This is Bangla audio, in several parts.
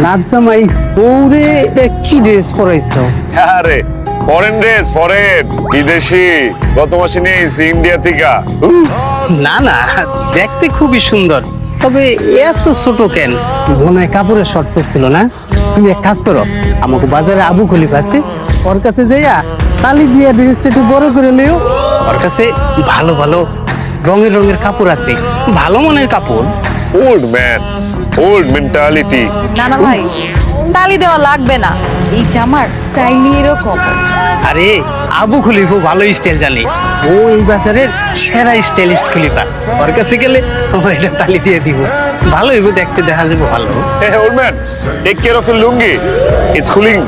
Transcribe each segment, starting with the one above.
রাজজামাই বউরে কি ড্রেস পরাইছো? আরে ফরেন ড্রেস, ফরেন বিদেশি। গত মাসে নিয়েছি ইন্ডিয়া থেকে। না না, দেখতে খুবই সুন্দর, তবে এত ছোট কেন? মনে হয় কাপড়ের শর্ট পড়ছিল না? তুমি এক কাজ করো, আমাকে বাজারে আবু খলিফ আছে, ওর কাছে যাইয়া তালি দিয়া ড্রেসটা একটু বড় করে নিও। ওর কাছে ভালো ভালো রঙের রঙের কাপড় আছে, ভালো মনের কাপড়। Old man, old mentality. না না ভাই, তালি দেওয়া লাগবে না, এই জামার স্টাইল এরকম। আরে আবু খলিফা ভালো স্টাইল জানে, ও এই বাজারের সেরা স্টাইলিস্ট খলিফা। ওর কাছে গেলে আমার এটা তালি দিয়ে দিব, ভালো হইব দেখতে, দেখা যাবে ভালো। Hey old man, take care of your lungi. It's cooling.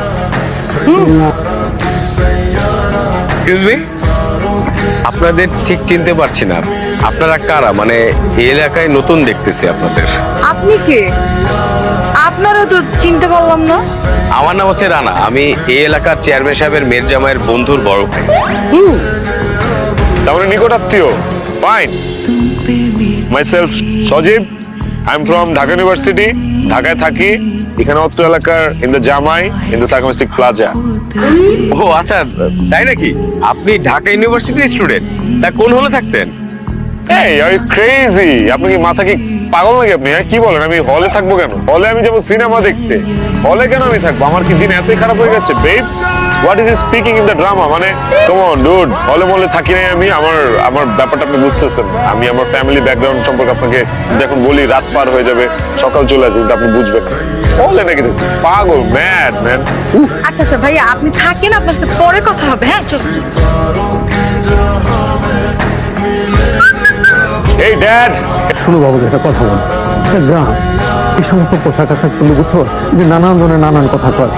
Excuse me, আপনাদের ঠিক চিনতে পারছি না। আপনারা কারা? মানে এই এলাকায় নতুন দেখতেছি আপনাদের। আপনি কে? আপনারও তো চিনতে পারলাম না। আমার নাম হচ্ছে রানা, আমি এই এলাকার চেয়ারম্যান সাহেবের মেয়ের জামাইয়ের বন্ধুর বড় ভাই। তার মানে নিকট আত্মীয়। Fine. Myself Sajib. I'm from Dhaka university. ঢাকায় থাকি। এখানে অত্র এলাকার in the জামাই in the Sarcastic Plaza. ও আচ্ছা, তাই নাকি? আপনি ঢাকা ইউনিভার্সিটির স্টুডেন্ট? তা কোন হলে থাকতেন? Hey, are you crazy? আপনি কি মাথা কি পাগল নাকি আপনি? কি বলেন? আমি হলে থাকবো কেন? হলে আমি যাবো সিনেমা দেখতে। হলে কেন আমি থাকবো? আমার কি দিন এতই খারাপ হয়ে গেছে? Babe, what is speaking in the drama? মানে কাম অন ডুড, হলে মলে থাকি নাই আমি। আমার ব্যাপারটা আপনি বুঝতেছেন। আমি আমার ফ্যামিলি ব্যাকগ্রাউন্ড সম্পর্কে আপনাকে যখন বলি, রাত পার হয়ে যাবে, সকাল চলে আসবে, কিন্তু আপনি বুঝবেন না। হলে নাকি দেখছি পাগল, ম্যাড ম্যান। আচ্ছা আচ্ছা ভাইয়া, আপনি থাকেন, আপনার সাথে পরে কথা হবে। হ্যাঁ চল চল। এই ড্যাড, শুনো বাবু, একটা কথা বল, গ্রাম এই সমস্ত পোশাক আশাক তুমি বুঝছো যে নানান ধরনের নানান কথা কয়।